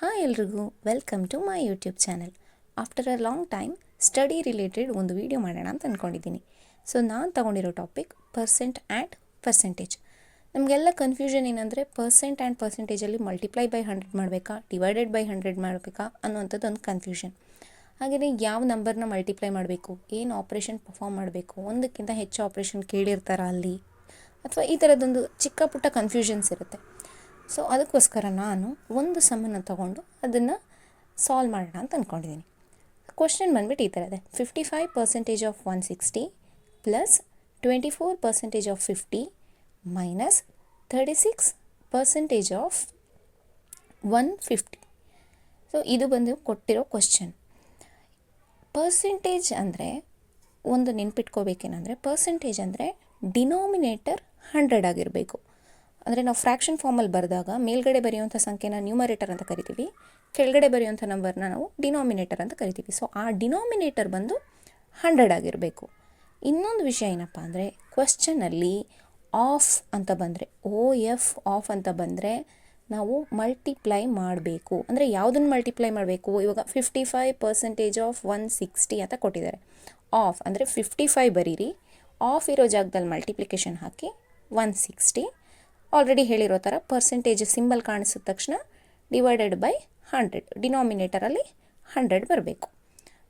Hi ಎಲ್ರಿಗೂ welcome to my YouTube channel. After a long time study related ಒಂದು video ಮಾಡೋಣ ಅಂತ ಅಂದ್ಕೊಂಡಿದ್ದೀನಿ. ಸೊ ನಾನು ತೊಗೊಂಡಿರೋ ಟಾಪಿಕ್ ಪರ್ಸೆಂಟ್ ಆ್ಯಂಡ್ ಪರ್ಸೆಂಟೇಜ್. ನಮಗೆಲ್ಲ ಕನ್ಫ್ಯೂಷನ್ ಏನಂದರೆ ಪರ್ಸೆಂಟ್ ಆ್ಯಂಡ್ ಪರ್ಸೆಂಟೇಜಲ್ಲಿ ಮಲ್ಟಿಪ್ಲೈ ಬೈ 100 ಮಾಡಬೇಕಾ, ಡಿವೈಡೆಡ್ ಬೈ 100 ಮಾಡಬೇಕಾ ಅನ್ನೋಂಥದ್ದು ಒಂದು ಕನ್ಫ್ಯೂಷನ್. ಹಾಗೆಯೇ ಯಾವ ನಂಬರ್ನ ಮಲ್ಟಿಪ್ಲೈ ಮಾಡಬೇಕು, ಏನು ಆಪ್ರೇಷನ್ ಪರ್ಫಾರ್ಮ್ ಮಾಡಬೇಕು, ಒಂದಕ್ಕಿಂತ ಹೆಚ್ಚು ಆಪ್ರೇಷನ್ ಕೇಳಿರ್ತಾರ ಅಲ್ಲಿ, ಅಥವಾ ಈ ಥರದೊಂದು ಚಿಕ್ಕ ಪುಟ್ಟ ಕನ್ಫ್ಯೂಷನ್ಸ್ ಇರುತ್ತೆ. ಸೊ ಅದಕ್ಕೋಸ್ಕರ ನಾನು ಒಂದು ಸಮ್ಮನ್ನು ತೊಗೊಂಡು ಅದನ್ನು ಸಾಲ್ವ್ ಮಾಡೋಣ ಅಂತ ಅಂದ್ಕೊಂಡಿದ್ದೀನಿ. ಕ್ವಶನ್ ಬಂದುಬಿಟ್ಟು ಈ ಥರ ಇದೆ. 55% of 160 plus 24% of 50 minus 36% of 150. So ಇದು ಬಂದು ಕೊಟ್ಟಿರೋ ಕ್ವಶನ್. ಪರ್ಸೆಂಟೇಜ್ ಅಂದರೆ ಒಂದು ನೆನ್ಪಿಟ್ಕೋಬೇಕೇನೆಂದರೆ, ಪರ್ಸೆಂಟೇಜ್ ಅಂದರೆ ಡಿನಾಮಿನೇಟರ್ 100 ಆಗಿರಬೇಕು. ಅಂದರೆ ನಾವು ಫ್ರ್ಯಾಕ್ಷನ್ ಫಾರ್ಮಲ್ಲಿ ಬರೆದಾಗ ಮೇಲ್ಗಡೆ ಬರೆಯುವಂಥ ಸಂಖ್ಯೆನ ನ್ಯೂಮರೇಟರ್ ಅಂತ ಕರಿತೀವಿ, ಕೆಳಗಡೆ ಬರೆಯುವಂಥ ನಂಬರ್ನ ನಾವು ಡಿನಾಮಿನೇಟರ್ ಅಂತ ಕರಿತೀವಿ. ಸೊ ಆ ಡಿನಾಮಿನೇಟರ್ ಬಂದು 100 ಆಗಿರಬೇಕು. ಇನ್ನೊಂದು ವಿಷಯ ಏನಪ್ಪ ಅಂದರೆ, ಕ್ವಶನಲ್ಲಿ ಆಫ್ ಅಂತ ಬಂದರೆ, OF ಆಫ್ ಅಂತ ಬಂದರೆ ನಾವು ಮಲ್ಟಿಪ್ಲೈ ಮಾಡಬೇಕು. ಅಂದರೆ ಯಾವುದನ್ನು ಮಲ್ಟಿಪ್ಲೈ ಮಾಡಬೇಕು? ಇವಾಗ 55% ಆಫ್ 160 ಅಂತ ಕೊಟ್ಟಿದ್ದಾರೆ. ಆಫ್ ಅಂದರೆ 55 ಬರೀರಿ, ಆಫ್ ಇರೋ ಜಾಗದಲ್ಲಿ ಮಲ್ಟಿಪ್ಲಿಕೇಶನ್ ಹಾಕಿ 160. ಆಲ್ರೆಡಿ ಹೇಳಿರೋ ಥರ ಪರ್ಸೆಂಟೇಜ್ ಸಿಂಬಲ್ ಕಾಣಿಸಿದ ತಕ್ಷಣ ಡಿವೈಡೆಡ್ ಬೈ 100, ಡಿನಾಮಿನೇಟರಲ್ಲಿ 100 ಬರಬೇಕು.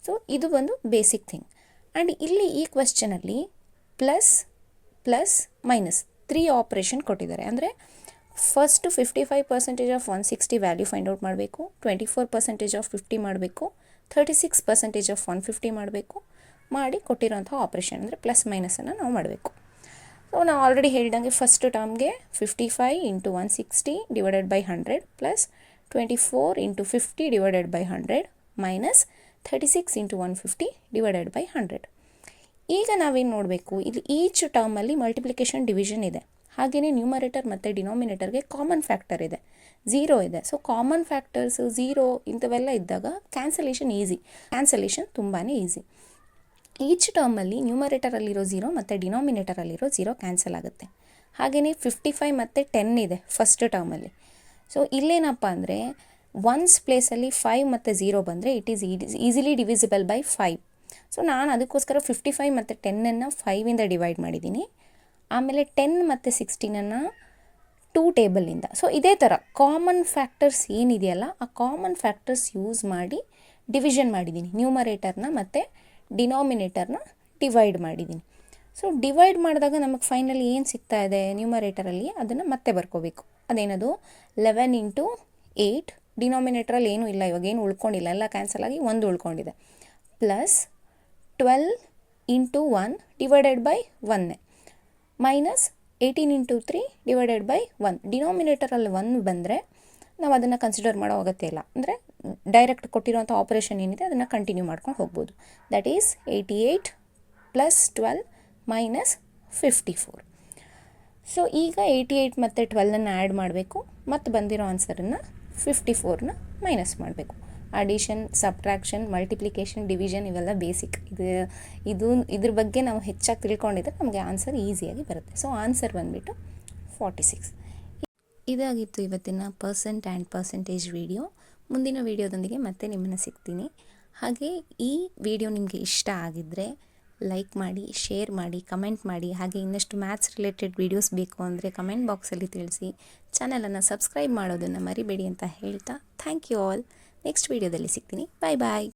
ಸೊ ಇದು ಒಂದು ಬೇಸಿಕ್ ಥಿಂಗ್. ಆ್ಯಂಡ್ ಇಲ್ಲಿ ಈ ಕ್ವೆಶ್ಚನಲ್ಲಿ ಪ್ಲಸ್ ಪ್ಲಸ್ ಮೈನಸ್ 3 ಆಪ್ರೇಷನ್ ಕೊಟ್ಟಿದ್ದಾರೆ. ಅಂದರೆ first 55% of 160 value find out ಮಾಡಬೇಕು, 24% ಆಫ್ 50 ಮಾಡಬೇಕು, 36% ಆಫ್ 150 ಮಾಡಬೇಕು, ಮಾಡಿ ಕೊಟ್ಟಿರೋಂಥ ಆಪ್ರೇಷನ್ ಅಂದರೆ ಪ್ಲಸ್ ಮೈನಸನ್ನು ನಾವು ಮಾಡಬೇಕು. ಸೊ ನಾವು ಆಲ್ರೆಡಿ ಹೇಳಿದಂಗೆ ಫಸ್ಟ್ ಟರ್ಮ್ಗೆ 55 into 160 divided by 100 plus 24 into 50 divided by 100 minus 36 into 150 divided by 100. ಈಗ ನಾವೇನು ನೋಡಬೇಕು, ಇಲ್ಲಿ ಈಚ್ ಟರ್ಮಲ್ಲಿ ಮಲ್ಟಿಪ್ಲಿಕೇಶನ್ ಡಿವಿಷನ್ ಇದೆ. ಹಾಗೆಯೇ ನ್ಯೂಮರೇಟರ್ ಮತ್ತು ಡಿನಾಮಿನೇಟರ್ಗೆ ಕಾಮನ್ ಫ್ಯಾಕ್ಟರ್ ಇದೆ, 0 ಇದೆ. ಸೊ ಕಾಮನ್ ಫ್ಯಾಕ್ಟರ್ಸು 0 ಇಂಥವೆಲ್ಲ ಇದ್ದಾಗ ಕ್ಯಾನ್ಸಲೇಷನ್ ತುಂಬಾ ಈಸಿ. ಈಚ್ ಟರ್ಮಲ್ಲಿ ನ್ಯೂಮರೇಟರಲ್ಲಿರೋ 0 ಮತ್ತು ಡಿನಾಮಿನೇಟರಲ್ಲಿರೋ 0 ಕ್ಯಾನ್ಸಲ್ ಆಗುತ್ತೆ. ಹಾಗೆಯೇ 55 ಮತ್ತು 10 ಇದೆ ಫಸ್ಟ್ ಟರ್ಮಲ್ಲಿ. ಸೊ ಇಲ್ಲೇನಪ್ಪ ಅಂದರೆ, ಒನ್ಸ್ ಪ್ಲೇಸಲ್ಲಿ 5 ಮತ್ತು 0 ಬಂದರೆ it is easily divisible by 5. So ನಾನು ಅದಕ್ಕೋಸ್ಕರ 55 ಮತ್ತು 10ಅನ್ನು 5ಇಂದ ಡಿವೈಡ್ ಮಾಡಿದ್ದೀನಿ. ಆಮೇಲೆ 10 ಮತ್ತು 16ಅನ್ನು 2 ಟೇಬಲಿಂದ. ಸೊ ಇದೇ ಥರ ಕಾಮನ್ ಫ್ಯಾಕ್ಟರ್ಸ್ ಏನಿದೆಯಲ್ಲ, ಆ ಕಾಮನ್ ಫ್ಯಾಕ್ಟರ್ಸ್ ಯೂಸ್ ಮಾಡಿ ಡಿವಿಷನ್ ಮಾಡಿದ್ದೀನಿ. ನ್ಯೂಮರೇಟರ್ನ ಮತ್ತು ಡಿನಾಮಿನೇಟರ್ನ ಡಿವೈಡ್ ಮಾಡಿದ್ದೀನಿ. ಸೊ ಡಿವೈಡ್ ಮಾಡಿದಾಗ ನಮಗೆ ಫೈನಲಿ ಏನು ಸಿಗ್ತಾ ಇದೆ ನ್ಯೂಮರೇಟರಲ್ಲಿ, ಅದನ್ನು ಮತ್ತೆ ಬರ್ಕೋಬೇಕು. ಅದೇನದು 11 ಇಂಟು 8, ಡಿನಾಮಿನೇಟ್ರಲ್ಲಿ ಏನೂ ಇಲ್ಲ, ಇವಾಗ ಏನು ಉಳ್ಕೊಂಡಿಲ್ಲ, ಎಲ್ಲ ಕ್ಯಾನ್ಸಲ್ ಆಗಿ 1 ಉಳ್ಕೊಂಡಿದೆ, plus 12 into 1 divided by 1 minus 18 into 3 divided by 1. ಡಿನಾಮಿನೇಟರಲ್ಲಿ 1 ಬಂದರೆ ನಾವು ಅದನ್ನು ಕನ್ಸಿಡರ್ ಮಾಡೋ ಅಗತ್ಯ ಇಲ್ಲ. ಅಂದರೆ ಡೈರೆಕ್ಟ್ ಕೊಟ್ಟಿರೋಂಥ ಆಪ್ರೇಷನ್ ಏನಿದೆ ಅದನ್ನು ಕಂಟಿನ್ಯೂ ಮಾಡ್ಕೊಂಡು ಹೋಗ್ಬೋದು. That is 88 plus 12 minus 54. So ಈಗ 88 ಮತ್ತು 12ಅನ್ನು ಆ್ಯಡ್ ಮಾಡಬೇಕು, ಮತ್ತು ಬಂದಿರೋ ಆನ್ಸರನ್ನು 54ನ ಮೈನಸ್ ಮಾಡಬೇಕು. ಅಡಿಷನ್, ಸಬ್ಟ್ರಾಕ್ಷನ್, ಮಲ್ಟಿಪ್ಲಿಕೇಶನ್, ಡಿವಿಷನ್ ಇವೆಲ್ಲ ಬೇಸಿಕ್. ಇದ್ರ ಬಗ್ಗೆ ನಾವು ಹೆಚ್ಚಾಗಿ ತಿಳ್ಕೊಂಡಿದ್ರೆ ನಮಗೆ ಆನ್ಸರ್ ಈಸಿಯಾಗಿ ಬರುತ್ತೆ. ಸೊ ಆನ್ಸರ್ ಬಂದುಬಿಟ್ಟು 46. ಇದಾಗಿತ್ತು ಇವತ್ತಿನ ಪರ್ಸೆಂಟ್ ಆ್ಯಂಡ್ ಪರ್ಸೆಂಟೇಜ್ ವಿಡಿಯೋ. ಮುಂದಿನ ವಿಡಿಯೋದೊಂದಿಗೆ ಮತ್ತೆ ನಿಮ್ಮನ್ನು ಸಿಗ್ತೀನಿ. ಹಾಗೆ ಈ ವಿಡಿಯೋ ನಿಮಗೆ ಇಷ್ಟ ಆಗಿದ್ದರೆ ಲೈಕ್ ಮಾಡಿ, ಶೇರ್ ಮಾಡಿ, ಕಮೆಂಟ್ ಮಾಡಿ. ಹಾಗೆ ಇನ್ನಷ್ಟು ಮ್ಯಾಥ್ಸ್ ರಿಲೇಟೆಡ್ ವೀಡಿಯೋಸ್ ಬೇಕು ಅಂದರೆ ಕಮೆಂಟ್ ಬಾಕ್ಸಲ್ಲಿ ತಿಳಿಸಿ. ಚಾನಲನ್ನು ಸಬ್ಸ್ಕ್ರೈಬ್ ಮಾಡೋದನ್ನು ಮರಿಬೇಡಿ ಅಂತ ಹೇಳ್ತಾ ಥ್ಯಾಂಕ್ ಯು ಆಲ್. ನೆಕ್ಸ್ಟ್ ವಿಡಿಯೋದಲ್ಲಿ ಸಿಗ್ತೀನಿ. ಬಾಯ್ ಬಾಯ್.